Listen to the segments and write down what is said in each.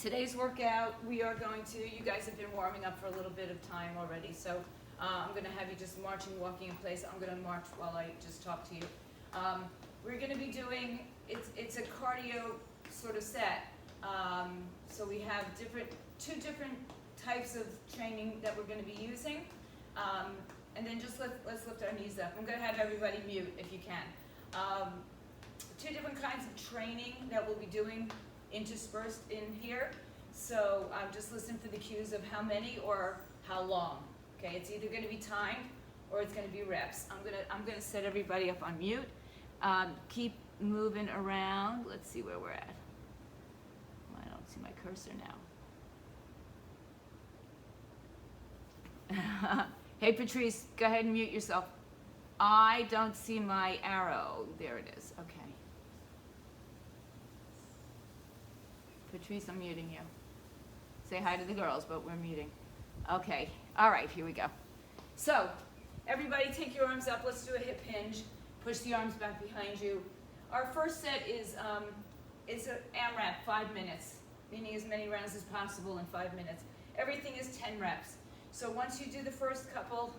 Today's workout, we are going to, you guys have been warming up for a little bit of time already, so I'm going to have you just marching, walking in place. I'm going to march while I just talk to you. We're going to be doing, it's a cardio sort of set. So we have two different types of training that we're going to be using. And then just let's lift our knees up. I'm going to have everybody mute if you can. Two different kinds of training that we'll be doing interspersed in here. So just listen for the cues of how many or how long. Okay, it's either going to be timed or it's going to be reps. I'm gonna set everybody up on mute. Keep moving around. Let's see where we're at. I don't see my cursor now. Hey Patrice, go ahead and mute yourself. I don't see my arrow. There it is. Okay. Patrice, I'm muting you. Say hi to the girls, but we're muting. Okay. All right, here we go. So, everybody take your arms up. Let's do a hip hinge. Push the arms back behind you. Our first set is an amrap, 5 minutes, meaning as many rounds as possible in 5 minutes. Everything is 10 reps. So once you do the first couple,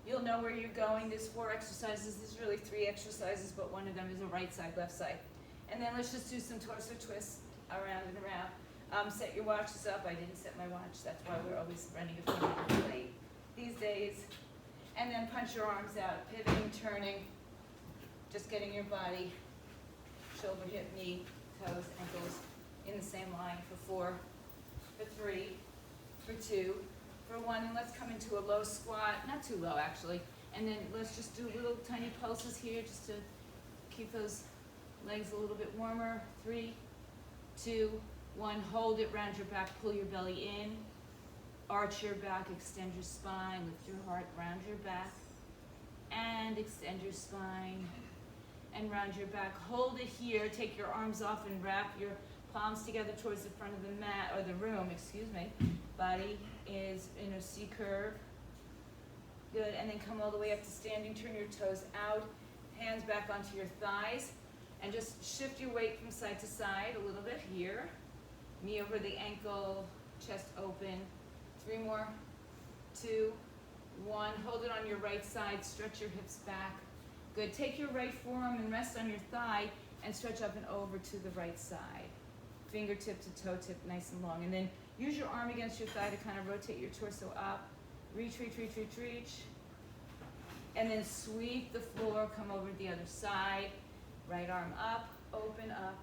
you'll know where you're going. There's 4 exercises. There's really 3 exercises, but one of them is a right side, left side. And then let's just do some torso twists around and around. Set your watches up. I didn't set my watch. That's why we're always running a few minutes late these days. And then punch your arms out, pivoting, turning, just getting your body, shoulder, hip, knee, toes, ankles in the same line for 4, for 3, for 2, for 1, and let's come into a low squat, not too low actually, and then let's just do little tiny pulses here just to keep those legs a little bit warmer. 3, 2, 1, hold it, round your back, pull your belly in, arch your back, extend your spine, lift your heart, round your back, and extend your spine, and round your back. Hold it here, take your arms off and wrap your palms together towards the front of the mat, or the room, excuse me. Body is in a C curve. Good, and then come all the way up to standing, turn your toes out, hands back onto your thighs, and just shift your weight from side to side a little bit here. Knee over the ankle, chest open. 3 more, 2, 1. Hold it on your right side, stretch your hips back. Good, take your right forearm and rest on your thigh and stretch up and over to the right side. Fingertip to toe tip, nice and long. And then use your arm against your thigh to kind of rotate your torso up. Reach, reach, reach, reach, reach. And then sweep the floor, come over to the other side. Right arm up, open up.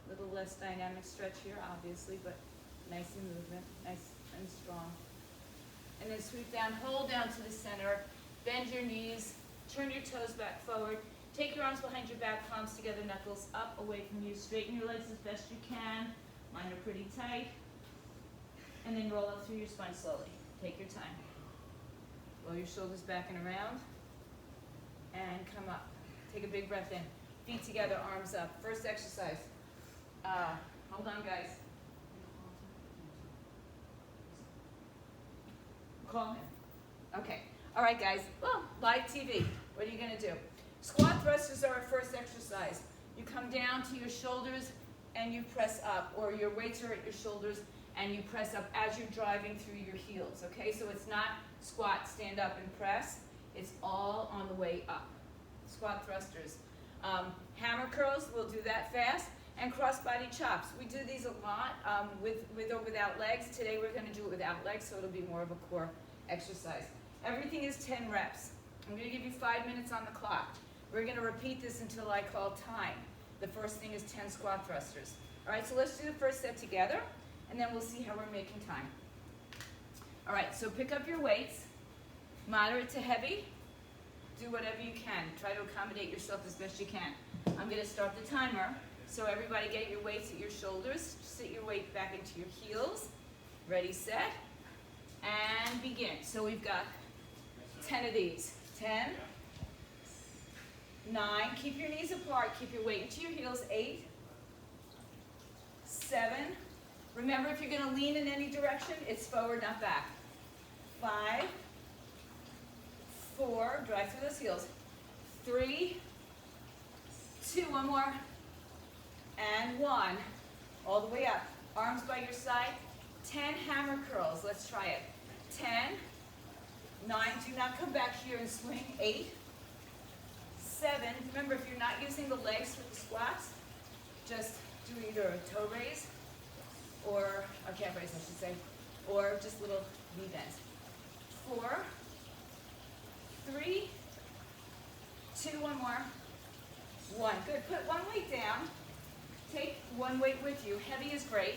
Little less dynamic stretch here, obviously, but nice in movement, nice and strong. And then sweep down, hold down to the center, bend your knees, turn your toes back forward, take your arms behind your back, palms together, knuckles up, away from you, straighten your legs as best you can, mine are pretty tight, and then roll up through your spine slowly. Take your time. Roll your shoulders back and around, and come up. Take a big breath in. Feet together, arms up. First exercise. Hold on, guys. Call him. Okay. All right, guys. Well, live TV. What are you going to do? Squat thrusters are our first exercise. You come down to your shoulders and you press up, or your weights are at your shoulders and you press up as you're driving through your heels. Okay, so it's not squat, stand up, and press. It's all on the way up. Squat thrusters. Hammer curls, we'll do that fast. And cross-body chops. We do these a lot with or without legs. Today we're going to do it without legs, so it'll be more of a core exercise. Everything is 10 reps. I'm going to give you 5 minutes on the clock. We're going to repeat this until I call time. The first thing is 10 squat thrusters. All right, so let's do the first set together, and then we'll see how we're making time. All right, so pick up your weights, moderate to heavy. Do whatever you can. Try to accommodate yourself as best you can. I'm going to start the timer. So everybody get your weights at your shoulders. Sit your weight back into your heels. Ready, set, and begin. So we've got 10 of these. 10, 9, keep your knees apart. Keep your weight into your heels. 8, 7. Remember, if you're going to lean in any direction, it's forward, not back. 5, 4, drive through those heels. 3, 2, one more. And 1, all the way up. Arms by your side. 10 hammer curls. Let's try it. 10, 9, do not come back here and swing. 8, 7, remember if you're not using the legs for the squats, just do either a toe raise or a calf raise, I should say, or just little knee bends. 4, 3, 2, one more, 1. Good, put one weight down. Take one weight with you. Heavy is great.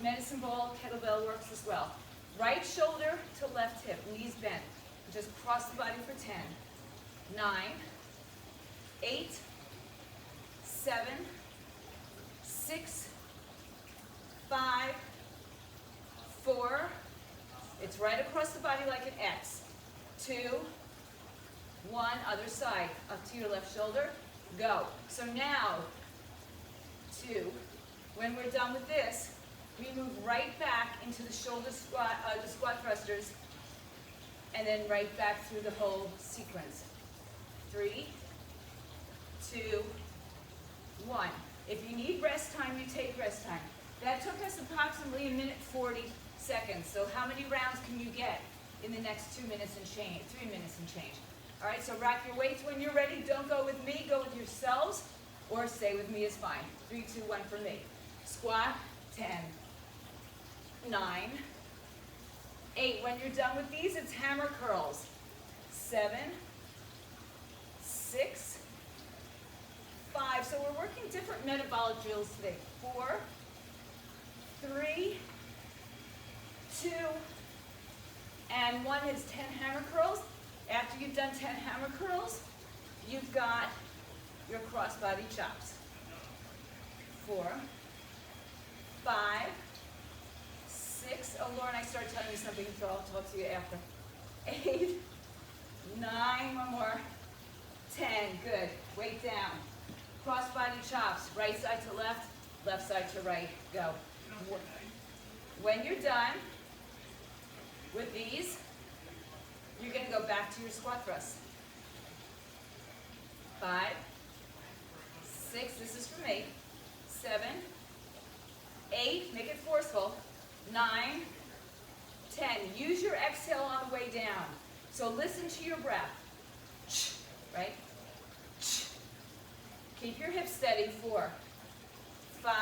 Medicine ball, kettlebell works as well. Right shoulder to left hip, knees bent. Just cross the body for 10. 9, 8, 7, 6, 5, 4. It's right across the body like an X. 2, 1, other side. Up to your left shoulder. Go. So now, 2. When we're done with this, we move right back into the shoulder squat, the squat thrusters, and then right back through the whole sequence. 3, 2, 1. If you need rest time, you take rest time. That took us approximately 1 minute 40 seconds. So how many rounds can you get in the next 2 minutes and change, 3 minutes and change? All right, so rack your weights when you're ready. Don't go with me, go with yourselves, or stay with me is fine. 3, 2, 1 for me. Squat, 10, 9, 8. When you're done with these, it's hammer curls. 7, 6, 5. So we're working different metabolic drills today. 4, 3, 2, and 1 is 10 hammer curls. After you've done 10 hammer curls, you've got your crossbody chops. 4, 5, 6. Oh, Lauren, I start telling you something, so I'll talk to you after. 8, 9, one more. 10, good. Weight down. Crossbody chops, right side to left side to right. Go. When you're done with these, you're going to go back to your squat thrust. 5, 6, this is for me. 7, 8, make it forceful. 9, 10. Use your exhale on the way down. So listen to your breath. Right? Keep your hips steady. 4, 5,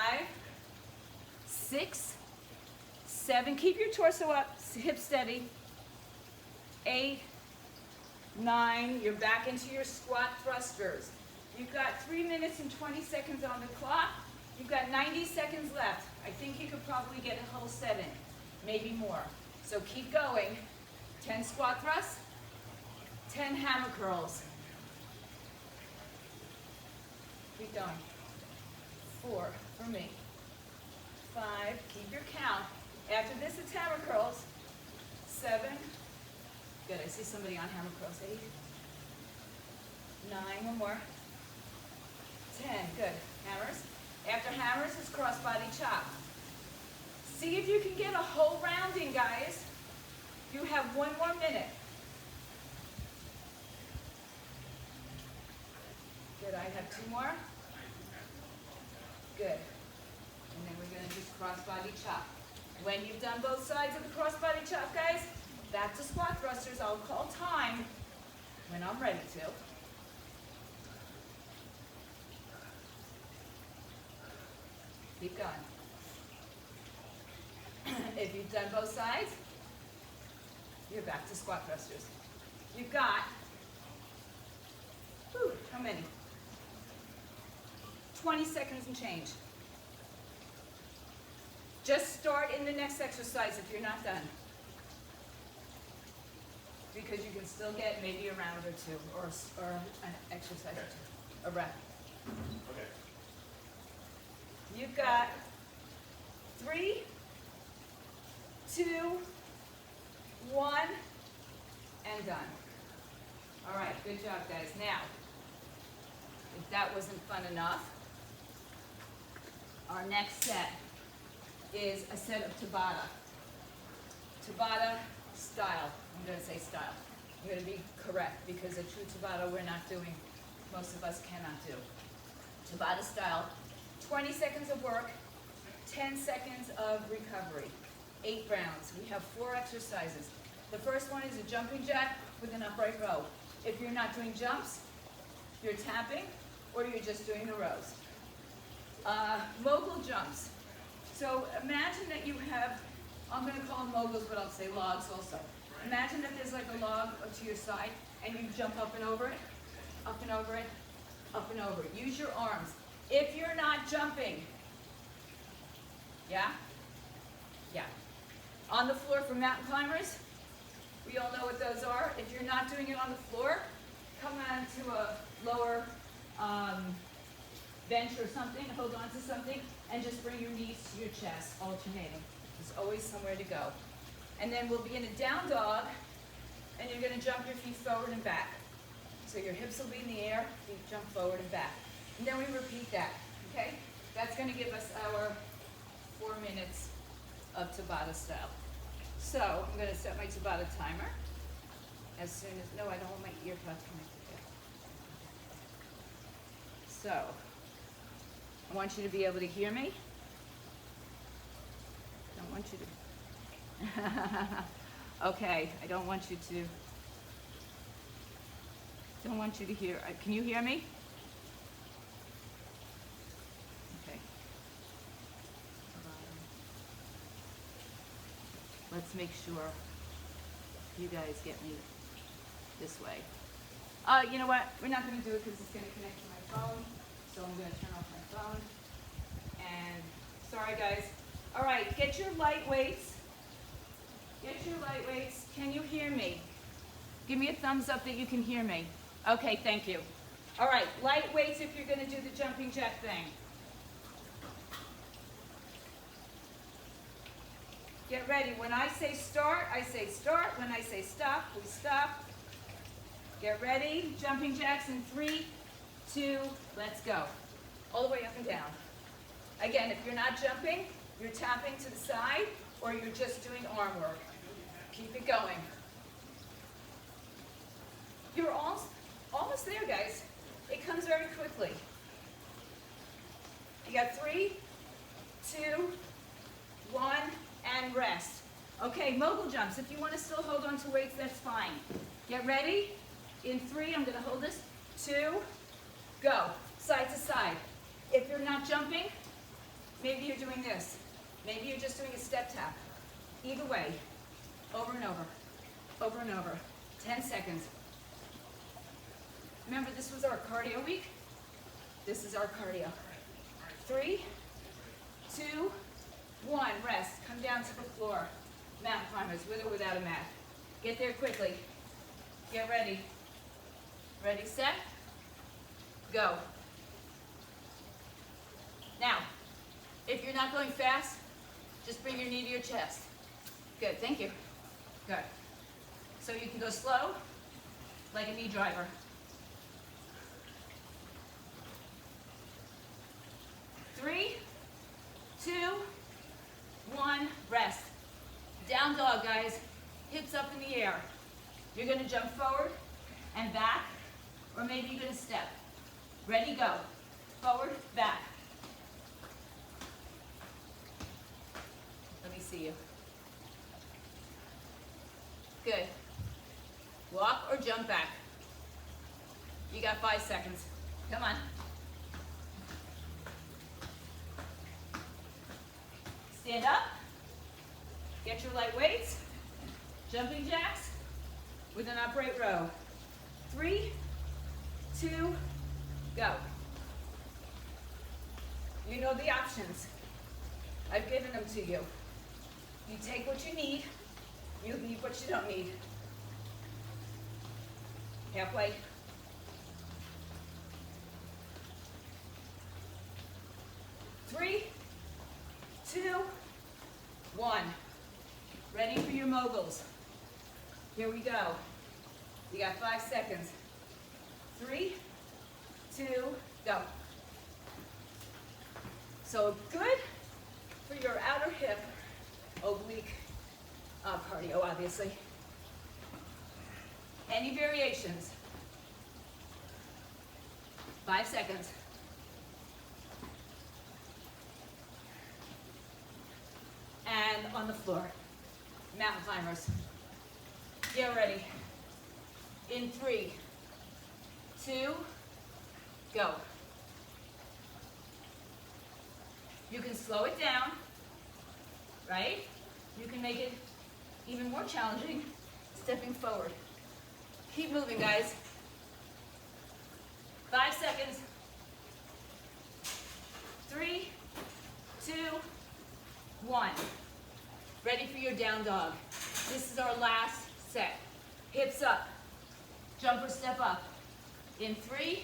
6, 7. Keep your torso up, hips steady. 8, 9. You're back into your squat thrusters. You've got 3 minutes and 20 seconds on the clock. You've got 90 seconds left. I think you could probably get a whole set in, maybe more. So keep going. 10 squat thrusts, 10 hammer curls. Keep going. 4 for me. 5, keep your count. After this, it's hammer curls. 7, good, I see somebody on hammer curls. 8, 9, one more. 10, good. Hammers. After hammers, it's crossbody chop. See if you can get a whole round in, guys. You have 1 more minute. Good, I have 2 more. Good. And then we're going to just crossbody chop. When you've done both sides of the crossbody chop, guys, back to squat thrusters. I'll call time when I'm ready to. Keep going. If you've done both sides, you're back to squat thrusters. You've got, how many? 20 seconds and change. Just start in the next exercise if you're not done. Because you can still get maybe a round or 2, or an exercise or 2, a rep. Okay. You've got 3, 2, 1, and done. All right, good job, guys. Now, if that wasn't fun enough, our next set is a set of Tabata. Tabata style. I'm going to say style. I'm going to be correct because a true Tabata we're not doing, most of us cannot do. Tabata style, 20 seconds of work, 10 seconds of recovery. 8 rounds. We have 4 exercises. The first one is a jumping jack with an upright row. If you're not doing jumps, you're tapping, or you're just doing the rows. Mogul jumps. So imagine that you have, I'm going to call them moguls, but I'll say logs also. Imagine that there's like a log to your side, and you jump up and over it, up and over it, up and over it. Use your arms. If you're not jumping, yeah? Yeah. On the floor for mountain climbers, we all know what those are. If you're not doing it on the floor, come onto a lower bench or something, hold on to something, and just bring your knees to your chest, alternating. There's always somewhere to go. And then we'll be in a down dog, and you're going to jump your feet forward and back. So your hips will be in the air, feet jump forward and back. And then we repeat that, okay? That's going to give us our 4 minutes of Tabata style. So I'm going to set my Tabata timer as soon as, no, I don't want my ear pods connected yet. So I want you to be able to hear me. I don't want you to. Okay, I don't want you to hear. Can you hear me? Okay. Let's make sure you guys get me this way. You know what? We're not going to do it because it's going to connect to my phone. So I'm going to turn off my phone. And sorry, guys. All right, get your light weights. Get your light weights. Can you hear me? Give me a thumbs up that you can hear me. Okay, thank you. All right, light weights if you're going to do the jumping jack thing. Get ready. When I say start, I say start. When I say stop, we stop. Get ready. Jumping jacks in 3, 2, let's go. All the way up and down. Again, if you're not jumping, you're tapping to the side, or you're just doing arm work. Keep it going. You're almost there, guys. It comes very quickly. You got 3, 2, 1, and rest. Okay, mogul jumps. If you want to still hold on to weights, that's fine. Get ready. In 3, I'm going to hold this. 2, go. Side to side. If you're not jumping, maybe you're doing this. Maybe you're just doing a step tap. Either way, over and over, over and over. 10 seconds. Remember, this was our cardio week. This is our cardio. 3, 2, 1, rest. Come down to the floor. Mountain climbers, with or without a mat. Get there quickly. Get ready. Ready, set, go. Now, if you're not going fast, just bring your knee to your chest. Good, thank you. Good. So you can go slow, like a knee driver. 3, 2, 1, rest. Down dog, guys. Hips up in the air. You're going to jump forward and back, or maybe you're going to step. Ready, go. Forward, back. Let me see you. Good. Walk or jump back. You got 5 seconds. Come on. Stand up. Get your light weights. Jumping jacks with an upright row. 3, 2, go. You know the options. I've given them to you. You take what you need. You leave what you don't need. Halfway. 3, 2, 1. Ready for your moguls. Here we go. You got 5 seconds. 3, 2, go. So good for your outer hip, oblique cardio, obviously. Any variations? 5 seconds. up on the floor. Mountain climbers. Get ready. In 3, 2, go. You can slow it down, right? You can make it even more challenging, stepping forward. Keep moving, guys. 5 seconds. 3, 2, 1. Ready for your down dog. This is our last set. Hips up. Jump or step up. In 3,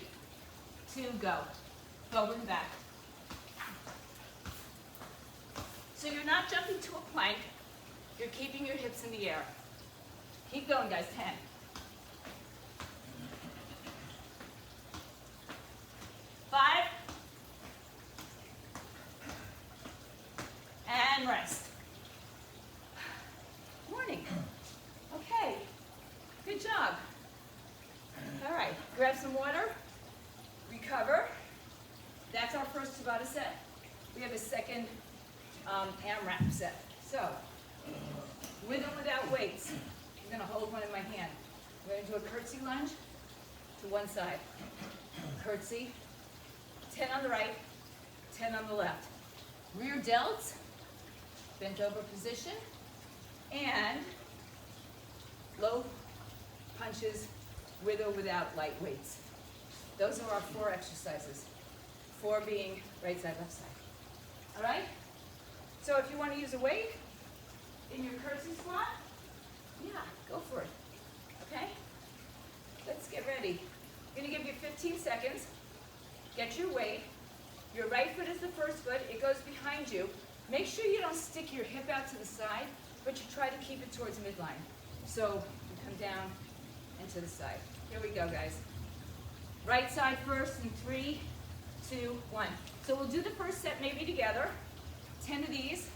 2, go. Forward and back. So you're not jumping to a plank. You're keeping your hips in the air. Keep going, guys. 10. 5. And rest. Morning. Okay. Good job. All right. Grab some water. Recover. That's our first Tabata set. We have a second amrap set. So, with or without weights, I'm going to hold one in my hand. We're going to do a curtsy lunge to one side. Curtsy. 10 on the right, 10 on the left. Rear delts, bent over position, and low punches with or without light weights. Those are our 4 exercises. 4 being right side, left side. All right? So if you want to use a weight in your curtsy squat, yeah, go for it. Okay? Let's get ready. I'm going to give you 15 seconds. Get your weight. Your right foot is the first foot. It goes behind you. Make sure you don't stick your hip out to the side, but you try to keep it towards midline. So you come down and to the side. Here we go, guys. Right side first in 3, 2, 1. So we'll do the first set maybe together. 10 of these.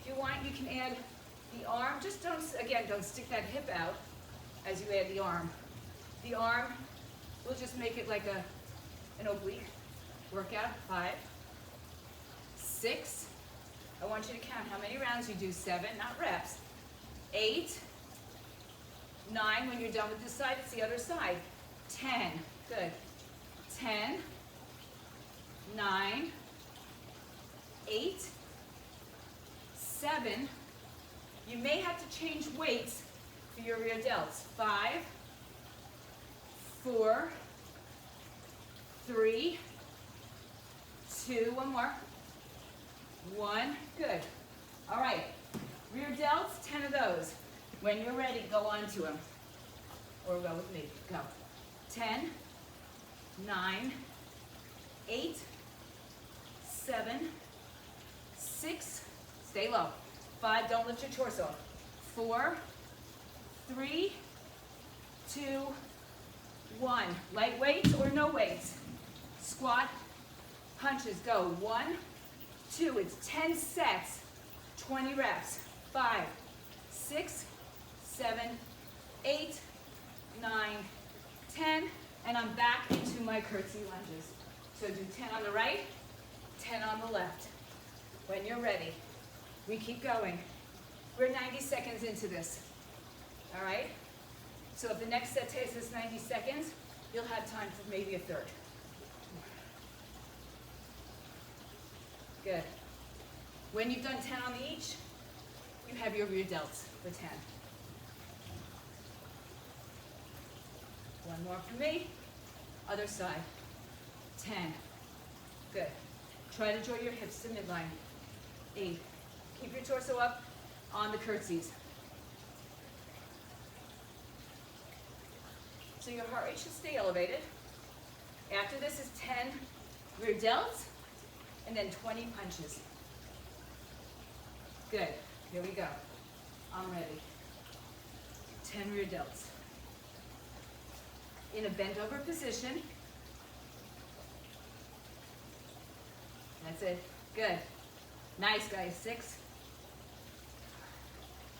If you want, you can add the arm. Just don't stick that hip out as you add the arm. The arm, we'll just make it like an oblique workout. 5, 6. I want you to count how many rounds you do. 7, not reps. 8, 9. When you're done with this side, it's the other side. 10. Good. 10, 9, 8, 7. You may have to change weights for your rear delts. 5, 4, 3, 2, one more, 1, good. All right, rear delts, 10 of those. When you're ready, go on to them. Or go with me, go. 10, 9, 8, 7, 6, stay low. 5, don't lift your torso. 4, 3, 2, 1. Light weights or no weights. Squat, punches, go. 1, 2, it's 10 sets, 20 reps. 5, 6, 7, 8, 9, 10, and I'm back into my curtsy lunges. So do 10 on the right, 10 on the left. When you're ready, we keep going. We're 90 seconds into this, all right? So if the next set takes us 90 seconds, you'll have time for maybe a third. Good. When you've done 10 on each, you have your rear delts for 10. One more for me. Other side. 10. Good. Try to draw your hips to midline. 8. Keep your torso up on the curtsies. So your heart rate should stay elevated. After this is 10 rear delts and then 20 punches. Good. Here we go. I'm ready. 10 rear delts. In a bent over position. That's it. Good. Nice, guys. 6.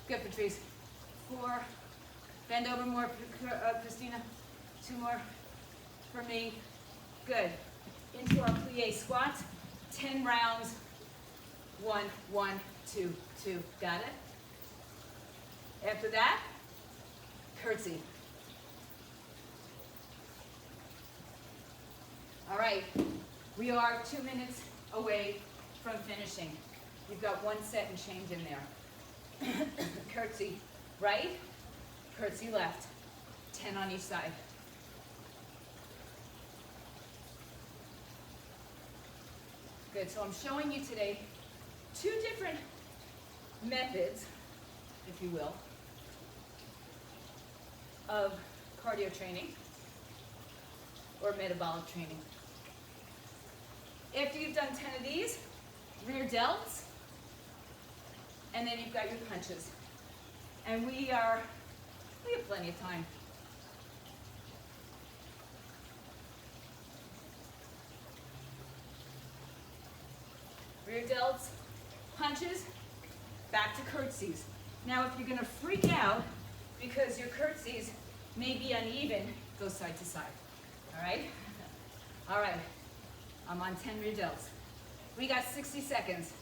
Good, Patrice. 4. Bend over more, Christina. 2 more for me. Good. Into our plie squat. 10 rounds. 1, 1, two, two. Got it? After that, curtsy. All right, we are 2 minutes away from finishing. You've got 1 set and change in there. Curtsy right, curtsy left. 10 on each side. Good, so I'm showing you today 2 different methods, if you will, of cardio training or metabolic training. After you've done 10 of these, rear delts, and then you've got your punches. And we have plenty of time. Rear delts, punches, back to curtsies. Now if you're gonna freak out because your curtsies may be uneven, go side to side, all right? All right, I'm on 10 rear delts. We got 60 seconds.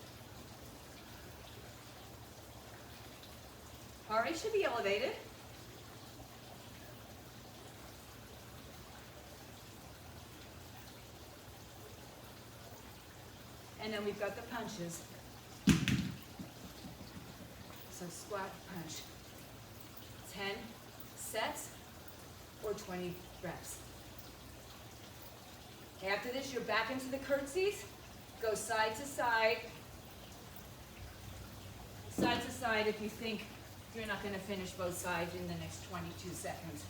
Heart rate should be elevated. And then we've got the punches. So squat, punch. 10 sets or 20 reps. After this, you're back into the curtsies. Go side to side. Side to side if you think you're not going to finish both sides in the next 22 seconds.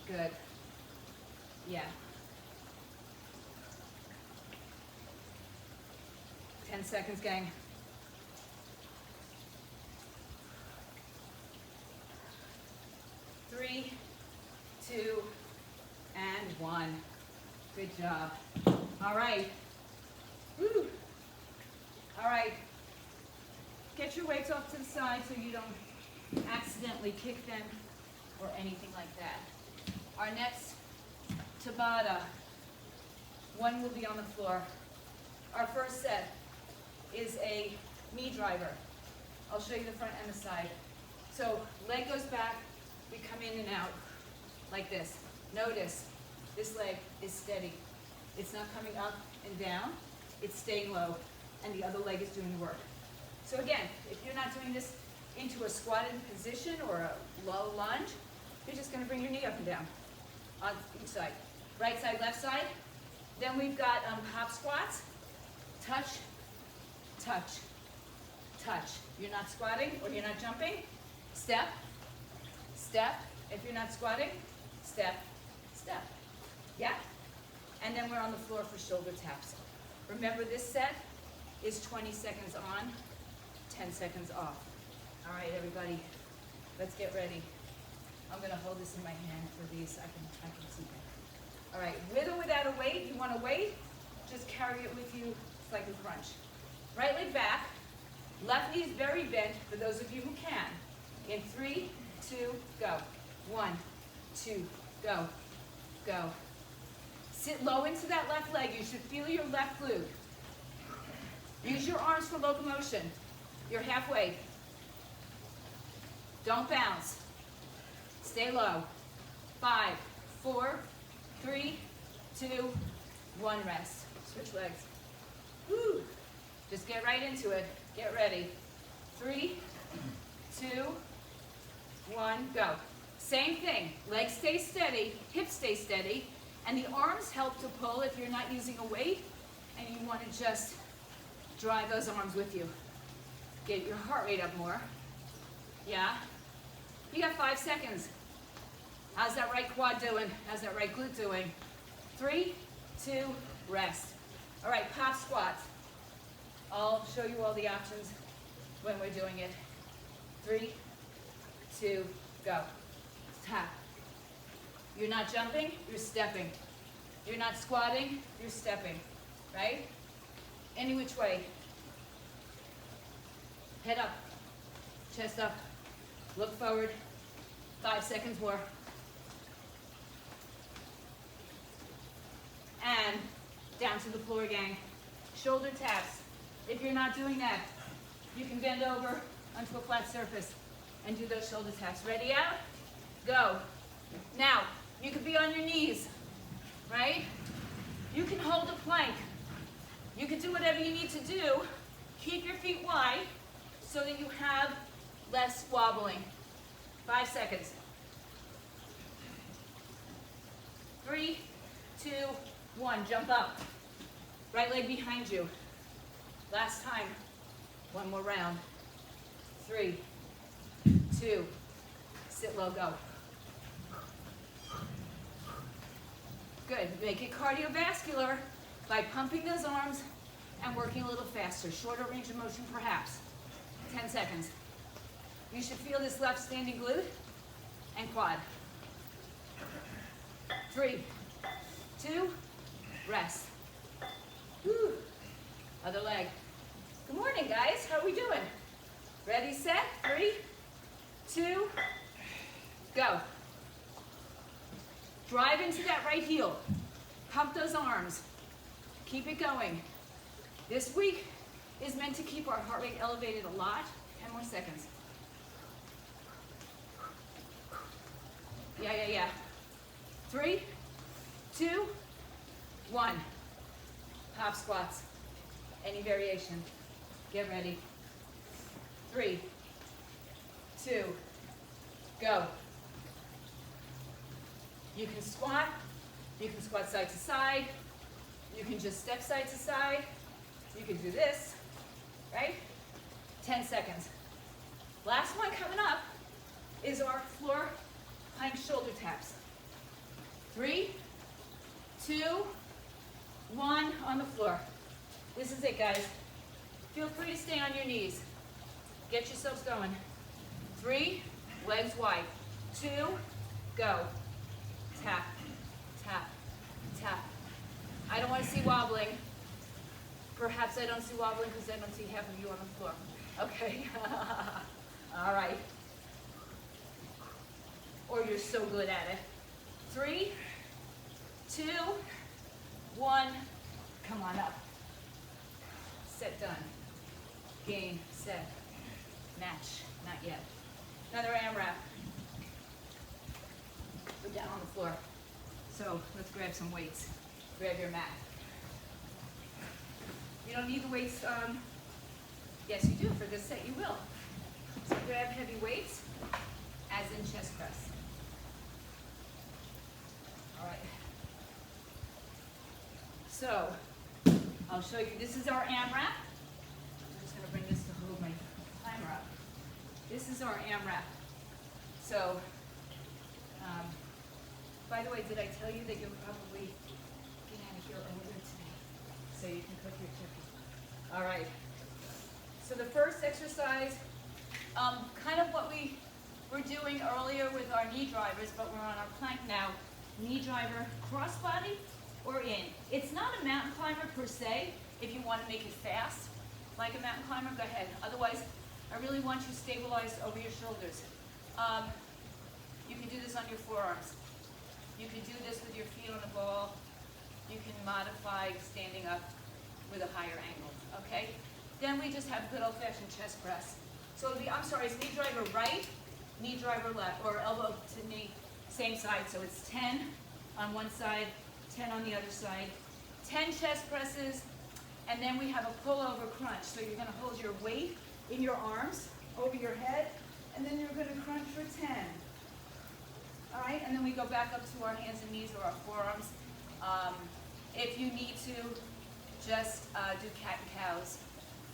Good. Yeah. 10 seconds, gang. Three, 2, and 1. Good job. All right. Woo. All right. Get your weights off to the side so you don't accidentally kick them or anything like that. Our next Tabata. 1 will be on the floor. Our first set is a knee driver. I'll show you the front and the side. So leg goes back, we come in and out like this. Notice this leg is steady. It's not coming up and down, it's staying low, and the other leg is doing the work. So again, if you're not doing this into a squatted position or a low lunge, you're just gonna bring your knee up and down on each side. Right side, left side. Then we've got hop squats. Touch, touch, touch. You're not squatting or you're not jumping. Step, step. If you're not squatting, step, step. Yeah? And then we're on the floor for shoulder taps. Remember, this set is 20 seconds on, 10 seconds off. All right, everybody, let's get ready. I'm gonna hold this in my hand for these. I can see them. All right, with or without a weight, you want a weight, just carry it with you, slightly crunch. Right leg back, left knee is very bent for those of you who can. In 3, 2, go. 1, 2, go, go. Sit low into that left leg. You should feel your left glute. Use your arms for locomotion. You're halfway. Don't bounce. Stay low. 5, 4, 3, 2, 1, rest. Switch legs. Woo. Just get right into it. Get ready. 3, 2, 1, go. Same thing. Legs stay steady, hips stay steady, and the arms help to pull if you're not using a weight and you want to just drive those arms with you. Get your heart rate up more. Yeah? You got 5 seconds. How's that right quad doing? How's that right glute doing? 3, 2, rest. All right, pop squats. I'll show you all the options when we're doing it. 3, 2, go. Tap. You're not jumping, you're stepping. You're not squatting, you're stepping, right? Any which way. Head up, chest up, look forward. 5 seconds more. And down to the floor, gang. shoulder taps. If you're not doing that, you can bend over onto a flat surface and do those shoulder taps. Ready, out? Go. Now, you could be on your knees, right? You can hold a plank. You can do whatever you need to do. Keep your feet wide so that you have less wobbling. 5 seconds. 3, 2, 1. Jump up. Right leg behind you. Last time. One more round. 3, 2. Sit low, go. Good. Make it cardiovascular by pumping those arms and working a little faster. Shorter range of motion perhaps. 10 seconds. You should feel this left standing glute and quad. 3, 2, rest. Whew. Other leg. Good morning, guys. How are we doing? Ready, set, 3, 2, go. Drive into that right heel. Pump those arms. Keep it going. This week is meant to keep our heart rate elevated a lot. 10 more seconds. Yeah. 3, 2, 1. Hop squats. Any variation. Get ready. 3, 2, go. You can squat side to side, you can just step side to side, you can do this, right? 10 seconds. Last one coming up is our floor plank shoulder taps. 3, 2, 1, on the floor. This is it, guys. Feel free to stay on your knees. Get yourselves going. 3, legs wide. 2, go. Tap, tap, tap. I don't want to see wobbling. Perhaps I don't see wobbling because I don't see half of you on the floor. Okay. All right. Or you're so good at it. 3, 2, 1. Come on up. Set, done. Gain, set, match. Not yet. Another amrap. We're down on the floor. So let's grab some weights. Grab your mat. You don't need the weights. Yes, you do. For this set, you will. So grab heavy weights, as in chest press. All right. So I'll show you. This is our amrap. I'm just going to bring this to hold my timer up. This is our amrap. So, by the way, did I tell you that you'll probably get out of here earlier today so you can cook your chicken? All right. So the first exercise, kind of what we were doing earlier with our knee drivers, but we're on our plank now. Knee driver, crossbody or in. It's not a mountain climber per se. If you want to make it fast, like a mountain climber, go ahead. Otherwise, I really want you stabilized over your shoulders. You can do this on your forearms. You can do this with your feet on the ball. You can modify standing up with a higher angle, okay? Then we just have good old-fashioned chest press. So it'll be, it's knee driver right, knee driver left, or elbow to knee, same side. So it's 10 on one side, 10 on the other side. 10 chest presses, and then we have a pull-over crunch. So you're gonna hold your weight in your arms over your head, and then you're gonna crunch for 10. All right, and then we go back up to our hands and knees or our forearms. If you need to, just do cat and cows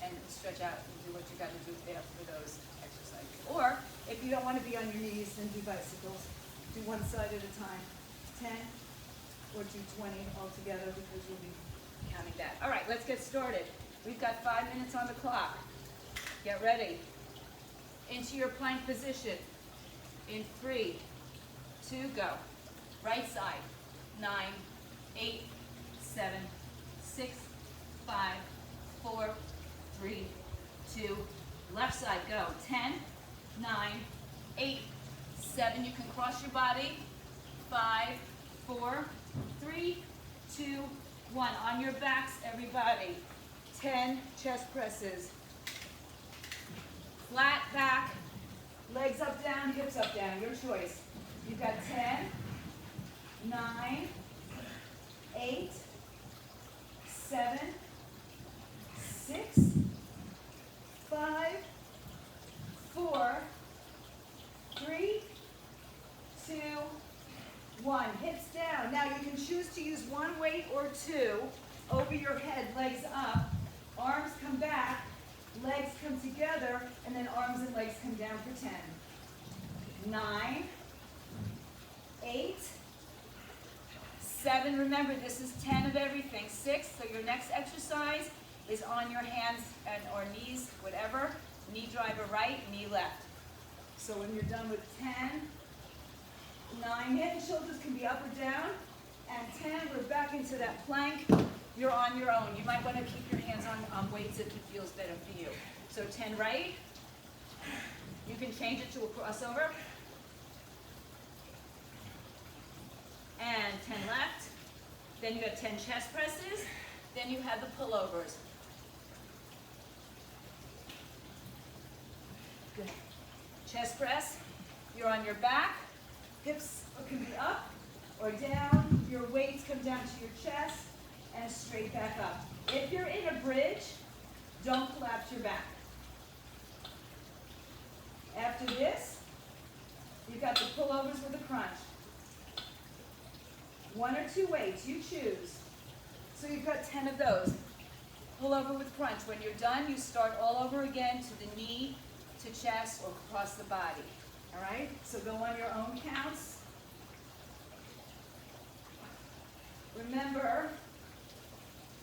and stretch out and do what you got to do there for those exercises. Or if you don't want to be on your knees, then do bicycles. Do one side at a time. 10 or do 20 altogether because you'll be counting that. All right, let's get started. We've got 5 minutes on the clock. Get ready. Into your plank position. In 3, 2, go. Right side. 9, 8, 7, 6, 5, 4, 3, 2. Left side, go. 10, 9, 8, 7. You can cross your body. 5, 4, 3, 2, 1. On your backs, everybody. 10 chest presses. Flat back, legs up, down, hips up, down, your choice. You've got 10, 9, 8, 7, 6, 5, 4, 3, 2, 1. Hips down. Now you can choose to use one weight or two over your head, legs up, arms come back, legs come together, and then arms and legs come down for 10. 9, 8, 7, remember this is 10 of everything. 6, so your next exercise is on your hands and or knees, whatever. Knee driver right, knee left. So when you're done with 10, 9, head and shoulders can be up or down, and 10, we're back into that plank. You're on your own. You might want to keep your hands on weights if it feels better for you. So 10 right, you can change it to a crossover, and 10 left, then you got 10 chest presses, then you have the pullovers. Good. Chest press, you're on your back, hips can be up or down, your weights come down to your chest, and straight back up. If you're in a bridge, don't collapse your back. After this, you've got the pullovers with a crunch. 1 or 2 weights, you choose. So you've got 10 of those. Pull over with crunch. When you're done, you start all over again to the knee, to chest, or across the body. All right? So go on your own counts. Remember,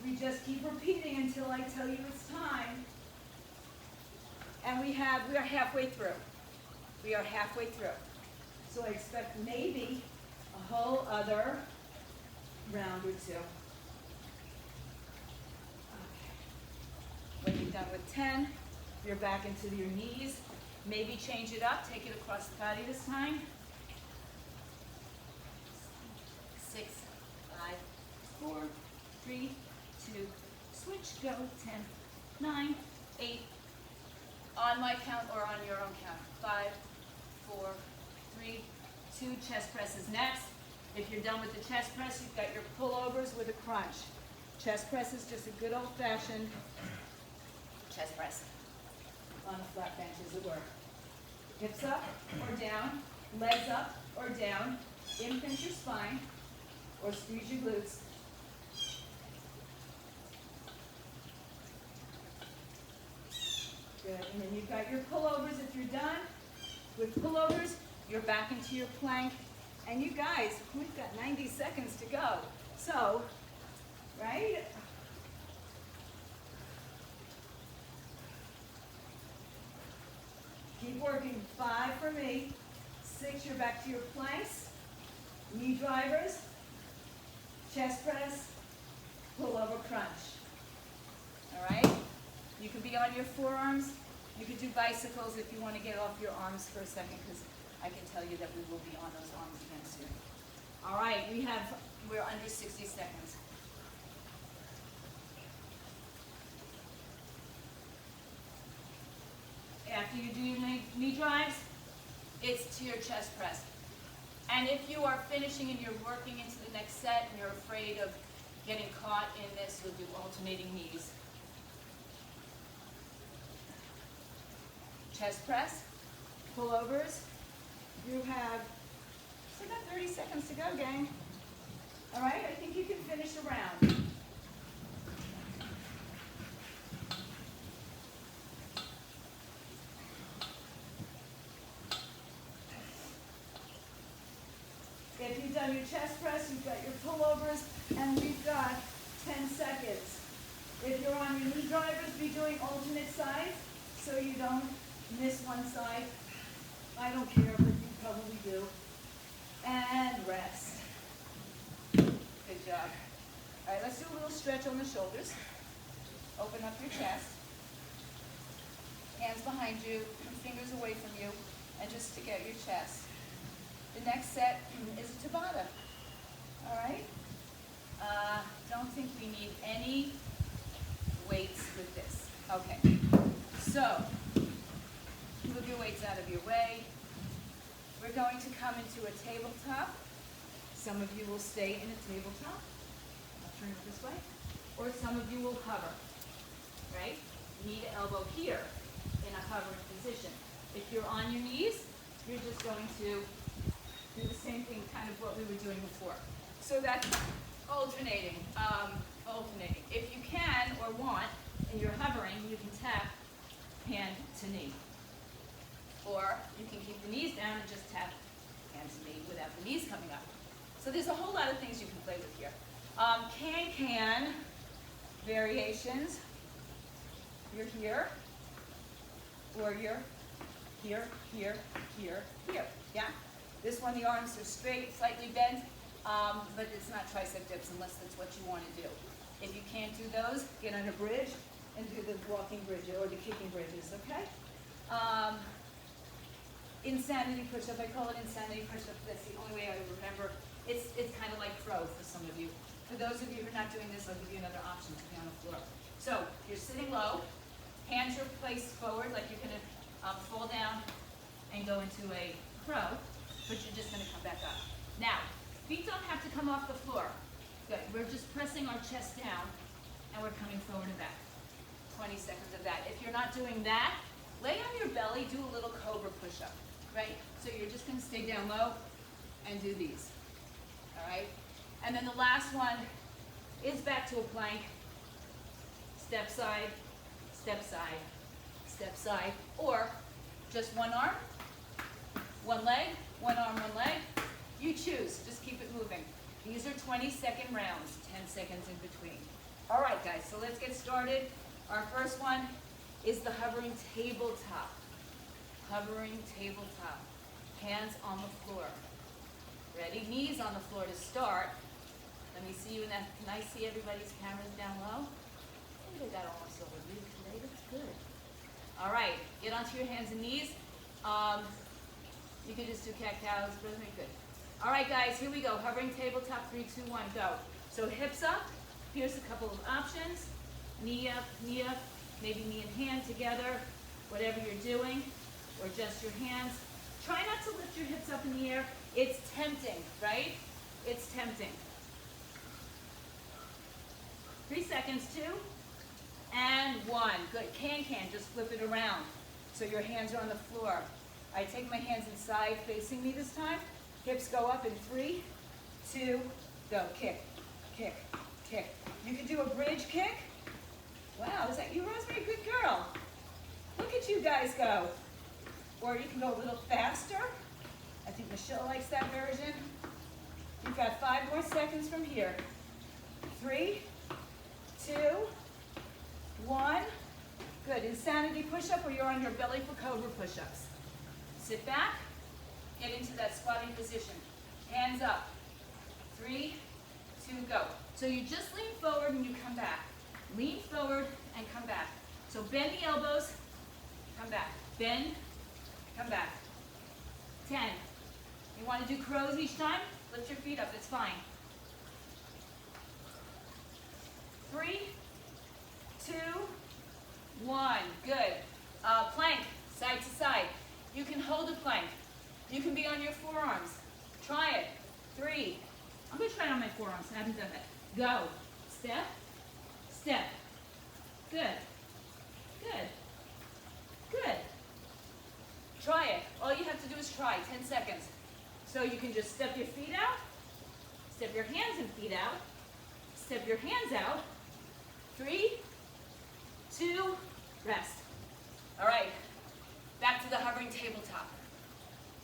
we just keep repeating until I tell you it's time. And we are halfway through. We are halfway through. So I expect maybe a whole other round or two. Okay. When you're done with 10, you're back into your knees. Maybe change it up, take it across the body this time. 6, 5, 4, 3, 2, switch, go, 10, 9, 8, on my count or on your own count. 5, 4, 3, 2, chest presses next. If you're done with the chest press, you've got your pullovers with a crunch. Chest press is just a good old-fashioned chest press on a flat bench, as it were. Hips up or down, legs up or down, pinch your spine, or squeeze your glutes. Good, and then you've got your pullovers. If you're done with pullovers, you're back into your plank. And you guys, we've got 90 seconds to go. So, right? Keep working. 5 for me. 6, you're back to your planks. Knee drivers, chest press, pull over crunch. All right? You can be on your forearms. You could do bicycles if you want to get off your arms for a second, because I can tell you that we will be on those arms again soon. All right, we're under 60 seconds. After you do your knee drives, it's to your chest press. And if you are finishing and you're working into the next set and you're afraid of getting caught in this, you'll do alternating knees. Chest press, pullovers. You have still got 30 seconds to go, gang. All right, I think you can finish a round. If you've done your chest press, you've got your pullovers, and we've got 10 seconds. If you're on your knee drivers, be doing alternate sides so you don't miss one side. I don't care, but you probably do. And rest. Good job. All right, let's do a little stretch on the shoulders. Open up your chest. Hands behind you, fingers away from you, and just stick out your chest. The next set is a Tabata. All right? Don't think we need any weights with this. Okay, so move your weights out of your way. We're going to come into a tabletop. Some of you will stay in a tabletop. I'll turn it this way. Or some of you will hover, right? Knee to elbow here in a hovering position. If you're on your knees, you're just going to do the same thing, kind of what we were doing before. So that's alternating. If you can or want, and you're hovering, you can tap hand to knee. Or you can keep the knees down and just tap hand to knee without the knees coming up. So there's a whole lot of things you can play with here. Can variations. You're here, or you're here, here, here, here. Yeah? This one, the arms are straight, slightly bent, but it's not tricep dips unless that's what you want to do. If you can't do those, get on a bridge and do the walking bridge or the kicking bridges, okay? Insanity push-up, I call it insanity push-up. That's the only way I remember. It's kind of like throw for some of you. For those of you who are not doing this, I'll give you another option to be on the floor. So you're sitting low, hands are placed forward like you're going to fall down and go into a crow, but you're just going to come back up. Now, feet don't have to come off the floor. Good. We're just pressing our chest down and we're coming forward and back. 20 seconds of that. If you're not doing that, lay on your belly, do a little cobra push-up, right? So you're just going to stay down low and do these, all right? And then the last one is back to a plank. Step side, step side, step side, or just one arm, one leg, one arm, one leg. You choose, just keep it moving. These are 20-second rounds, 10 seconds in between. All right, guys, so let's get started. Our first one is the hovering tabletop. Hovering tabletop. Hands on the floor. Ready? Knees on the floor to start. Let me see you in that. Can I see everybody's cameras down low? Maybe they got almost over you today. That's good. All right, get onto your hands and knees. You can just do cat-cows, but isn't it good? All right, guys, here we go. Hovering tabletop, 3, 2, 1, go. So hips up. Here's a couple of options. Knee up, maybe knee and hand together, whatever you're doing, or just your hands. Try not to lift your hips up in the air. It's tempting, right? It's tempting. 3 seconds, 2, and 1. Good. Can, just flip it around. So your hands are on the floor. I take my hands inside facing me this time. Hips go up in 3, 2, go. Kick, kick, kick. You can do a bridge kick. Wow, is that you, Rosemary? Good girl. Look at you guys go. Or you can go a little faster. I think Michelle likes that version. You've got 5 more seconds from here. 3, 2, 1. Good. Insanity push-up, or you're on your belly for cobra push-ups. Sit back. Get into that squatting position. Hands up. 3, 2, go. So you just lean forward and you come back. Lean forward and come back. So bend the elbows, come back. Bend, come back. 10. You want to do crows each time? Lift your feet up, it's fine. 3, 2, 1. Good. Plank, side to side. You can hold a plank. You can be on your forearms. Try it. 3. I'm going to try it on my forearms. I haven't done that. Go. Step. Step. Good. Good. Good. Try it. All you have to do is try. 10 seconds. So you can just step your feet out. Step your hands and feet out. Step your hands out. 3, 2, rest. All right. Back to the hovering tabletop.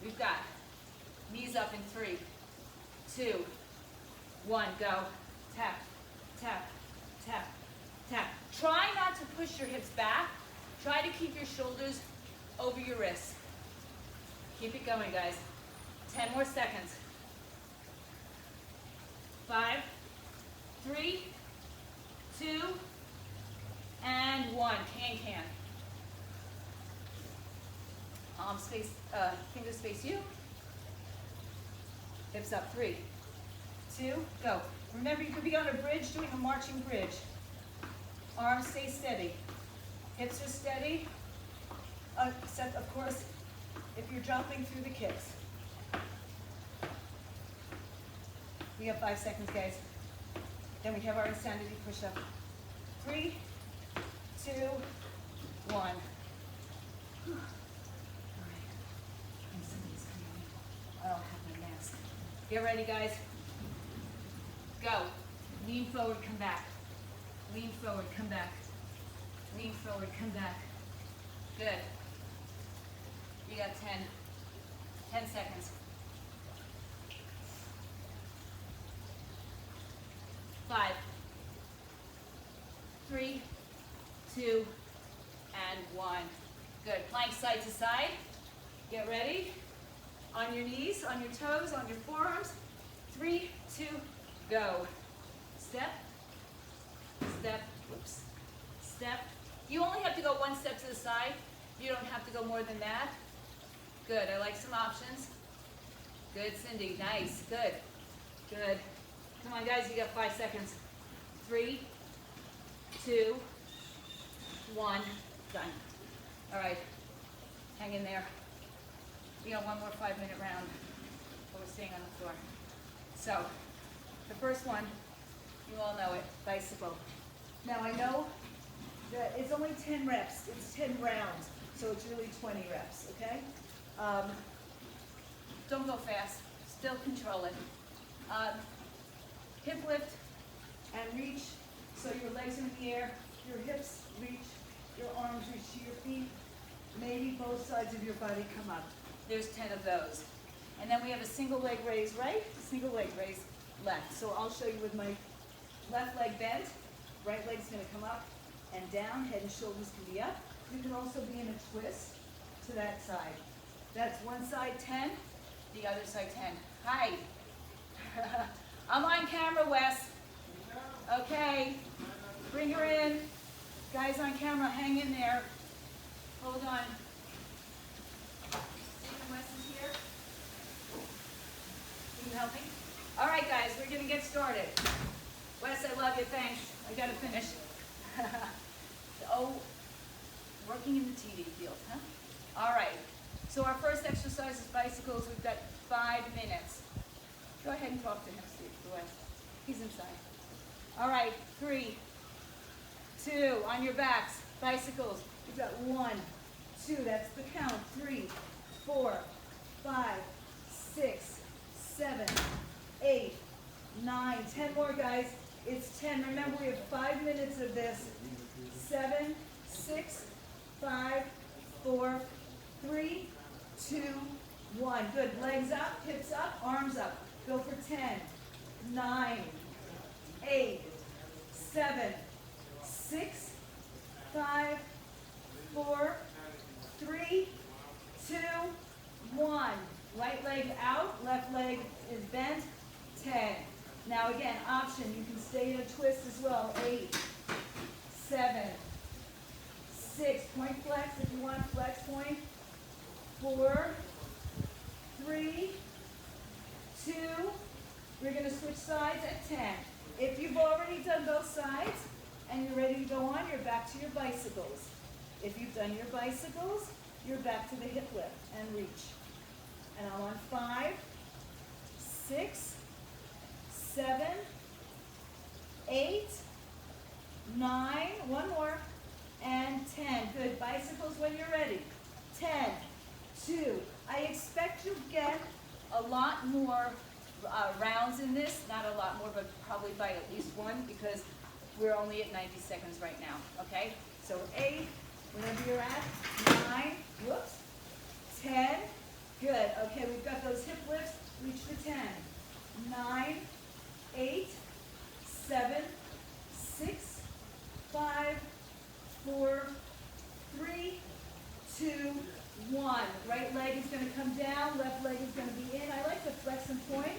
We've got knees up in 3, 2, 1, go. Tap, tap, tap, tap. Try not to push your hips back. Try to keep your shoulders over your wrists. Keep it going, guys. 10 more seconds. 5, 3, 2, and 1. Can. Palms face, fingers face you. Hips up. 3, 2, go. Remember, you could be on a bridge doing a marching bridge. Arms stay steady. Hips are steady, except of course, if you're jumping through the kicks. We have 5 seconds, guys. Then we have our insanity push-up. 3, 2, 1. All right. Somebody's coming in. I don't have my mask. Get ready, guys. Go. Lean forward, come back. Lean forward, come back. Lean forward, come back. Good. You got 10 seconds. 5, 3, 2, and 1. Good. Plank side to side. Get ready. On your knees, on your toes, on your forearms. 3, 2, go. Step, step, whoops, step. You only have to go 1 step to the side. You don't have to go more than that. Good. I like some options. Good, Cindy. Nice. Good. Good. Come on, guys. You got 5 seconds. 3, 2, 1. Done. All right. Hang in there. We got one more 5-minute round, but we're staying on the floor. So, the first one, you all know it, bicycle. Now I know that it's only 10 reps, it's 10 rounds, so it's really 20 reps, okay? Don't go fast, still control it. Hip lift and reach, so your legs are in the air, your hips reach, your arms reach to your feet, maybe both sides of your body come up. There's 10 of those. And then we have a single leg raise right, single leg raise left. So I'll show you with my left leg bent, right leg's gonna come up and down, head and shoulders can be up. You can also be in a twist to that side. That's one side 10, the other side 10. Hi. I'm on camera, Wes. Okay, bring her in. Guys on camera, hang in there. Hold on. Wes is here. Can you help me? All right, guys, we're gonna get started. Wes, I love you, thanks. I gotta finish. Oh, working in the TV field, huh? All right, so our first exercise is bicycles. We've got 5 minutes. Go ahead and talk to him, Steve, Wes. He's inside. All right, 3, 2, on your backs, bicycles. We've got 1, 2, that's the count. 3, 4, 5, 6, 7, 8, 9, 10 more, guys. It's 10. Remember, we have 5 minutes of this. 7, 6, 5, 4, 3, 2, 1. Good. Legs up, hips up, arms up. Go for 10, 9, 8, 7, 6, 5, 4, 3, 2, 1. Right leg out, left leg is bent. 10. Now again, option, you can stay in a twist as well. 8, 7, 6, point flex if you want flex point. 4, 3, 2, we're going to switch sides at 10. If you've already done both sides and you're ready to go on, you're back to your bicycles. If you've done your bicycles, you're back to the hip lift and reach. And I'm on 5, 6, 7, 8, 9, one more, and 10. Good. Bicycles when you're ready. 10, 2. I expect you'll get a lot more rounds in this. Not a lot more, but probably by at least 1 because we're only at 90 seconds right now. Okay? So 8, wherever you're at. 9, whoops. 10. Good. Okay, we've got those hip lifts. Reach for 10. 9, 8, 7, 6, 5, 4, 3, 2, 1. Right leg is going to come down. Left leg is going to be in. I like the flex and point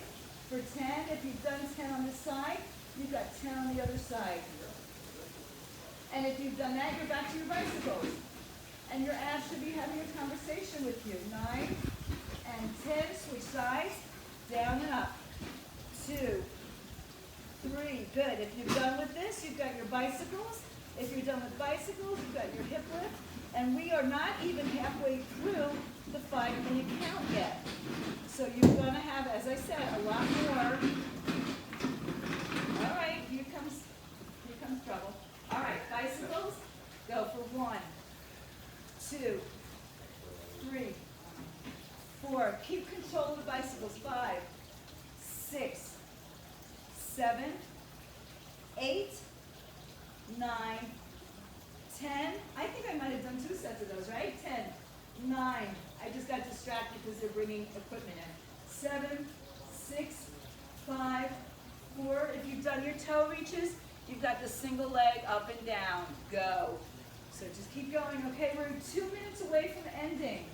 for 10. If you've done 10 on this side, you've got 10 on the other side. And if you've done that, you're back to your bicycles. And your abs should be having a conversation with you. 9 and 10. Switch sides. Down and up. 2, 3. Good. If you're done with this, you've got your bicycles. If you're done with bicycles, you've got your hip lift, and we are not even halfway through the 5-minute count yet. So you're gonna have, as I said, a lot more. All right, here comes trouble. All right, bicycles, go for 1, 2, 3, 4. Keep control of the bicycles. 5, 6, 7, 8, 9, 10. I think I might have done 2 sets of those, right? 10, 9. I just got distracted because they're bringing equipment in. 7, 6, 5, 4. If you've done your toe reaches, you've got the single leg up and down. Go. So just keep going. Okay, we're 2 minutes away from ending.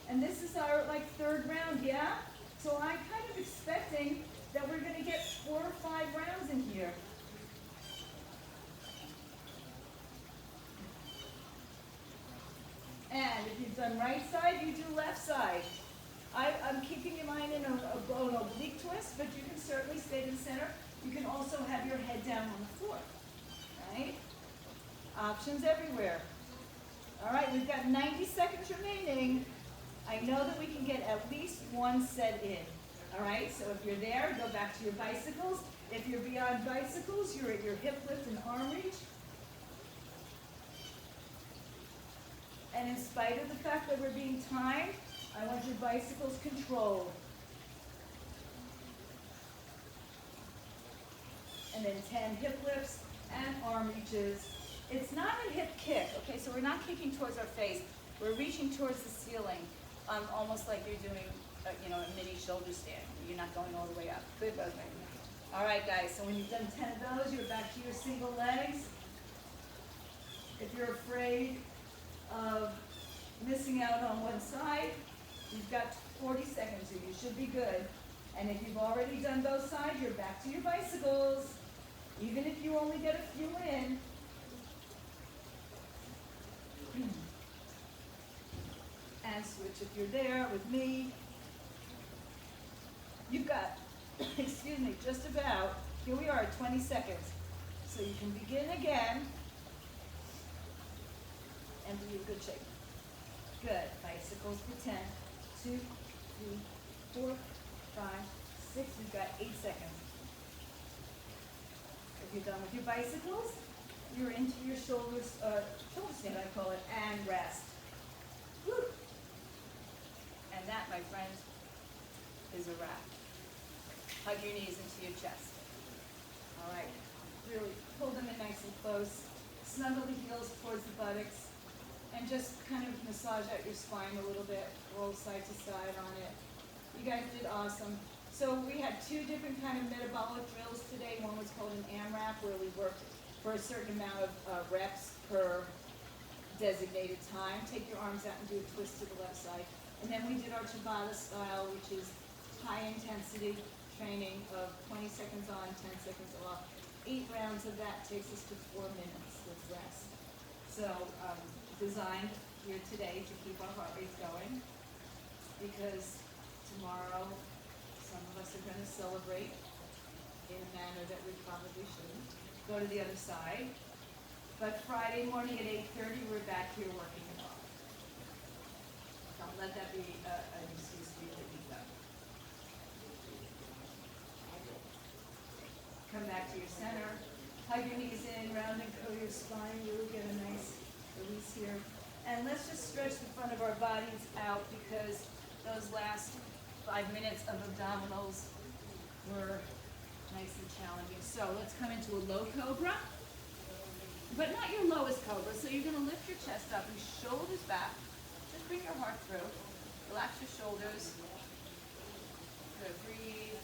And this is our 3rd round, yeah? So I'm kind of expecting that we're going to get 4 or 5 rounds in here. And if you've done right side, you do left side. I'm keeping your mind in an oblique twist, but you can certainly stay to the center. You can also have your head down on the floor, right? Options everywhere. All right, we've got 90 seconds remaining. I know that we can get at least 1 set in. All right, so if you're there, go back to your bicycles. If you're beyond bicycles, you're at your hip lift and arm reach. And in spite of the fact that we're being timed, I want your bicycles controlled. And then 10 hip lifts and arm reaches. It's not a hip kick, okay? So we're not kicking towards our face. We're reaching towards the ceiling, almost like you're doing, a mini shoulder stand. You're not going all the way up. Good, Rosemary. All right, guys. So when you've done 10 of those, you're back to your single legs. If you're afraid of missing out on one side, you've got 40 seconds, so you should be good. And if you've already done both sides, you're back to your bicycles. Even if you only get a few in. And switch if you're there with me. You've got, excuse me, just about, here we are at 20 seconds. So you can begin again and be in good shape. Good. Bicycles for 10, 2, 3, 4, 5, 6. You've got 8 seconds. If you're done with your bicycles, you're into your shoulder stand, I call it, and rest. Woo. And that, my friends, is a wrap. Hug your knees into your chest. All right. Really pull them in nice and close. Snuggle the heels towards the buttocks. And just kind of massage out your spine a little bit. Roll side to side on it. You guys did awesome. So we had 2 different kind of metabolic drills today. One was called an amrap, where we worked for a certain amount of reps per designated time. Take your arms out and do a twist to the left side. And then we did our Tabata style, which is high intensity training of 20 seconds on, 10 seconds off. 8 rounds of that takes us to 4 minutes with rest. So designed here today to keep our heart rates going, because tomorrow some of us are going to celebrate in a manner that we probably shouldn't. Go to the other side. But Friday morning at 8:30, we're back here working it off. Don't let that be an excuse for you to beat up. Come back to your center. Hug your knees in, round and curl your spine. Really get a nice release here. And let's just stretch the front of our bodies out, because those last 5 minutes of abdominals were nice and challenging. So let's come into a low cobra, but not your lowest cobra. So you're going to lift your chest up and shoulders back. Just bring your heart through. Relax your shoulders. Good. Breathe.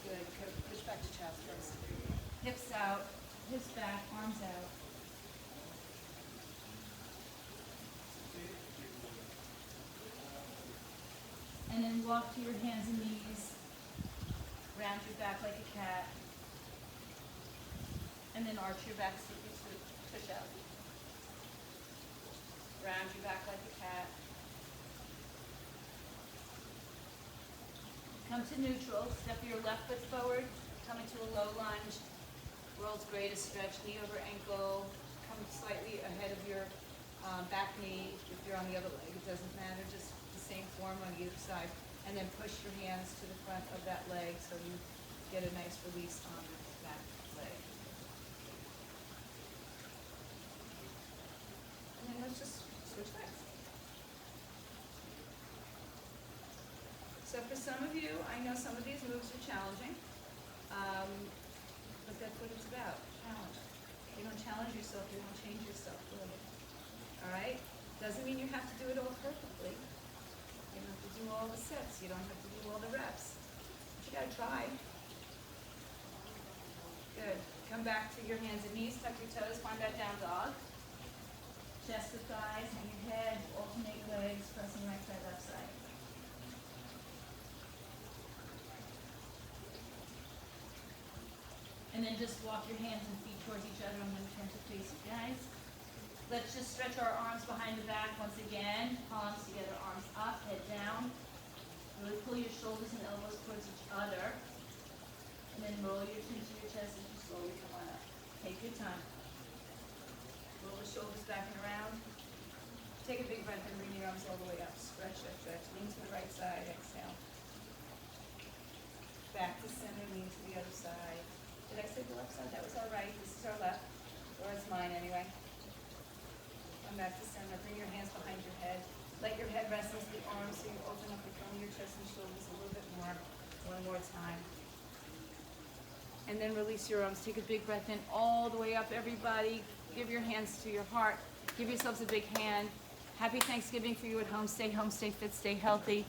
Good. Push back to chest first. Hips out. Hips back. Arms out. And then walk to your hands and knees. Round your back like a cat. And then arch your back so you push out. Round your back like a cat. Come to neutral. Step your left foot forward. Come into a low lunge. World's greatest stretch, knee over ankle, come slightly ahead of your back knee if you're on the other leg. It doesn't matter, just the same form on either side. And then push your hands to the front of that leg so you get a nice release on that leg. And then let's just switch legs. So for some of you, I know some of these moves are challenging, but that's what it's about, challenge. You don't challenge yourself, you don't change yourself, really. All right? Doesn't mean you have to do it all perfectly. You don't have to do all the sets, you don't have to do all the reps. But you gotta try. Good. Come back to your hands and knees, tuck your toes, find that down dog. Chest to thighs, hang your head, alternate legs, pressing right side, left side. And then just walk your hands and feet towards each other. I'm going to turn to face you guys. Let's just stretch our arms behind the back once again. Palms together, arms up, head down. Really pull your shoulders and elbows towards each other. And then roll your chin to your chest as you slowly come on up. Take your time. Roll the shoulders back and around. Take a big breath and bring your arms all the way up. Stretch, stretch, stretch. Lean to the right side. Exhale. Back to center. Lean to the other side. Did I say the left side? That was all right. This is our left. Or it's mine anyway. Come back to center. Bring your hands behind your head. Let your head rest into the arms so you open up the front of your chest and shoulders a little bit more. One more time. And then release your arms. Take a big breath in all the way up, everybody. Give your hands to your heart. Give yourselves a big hand. Happy Thanksgiving for you at home. Stay fit, stay healthy.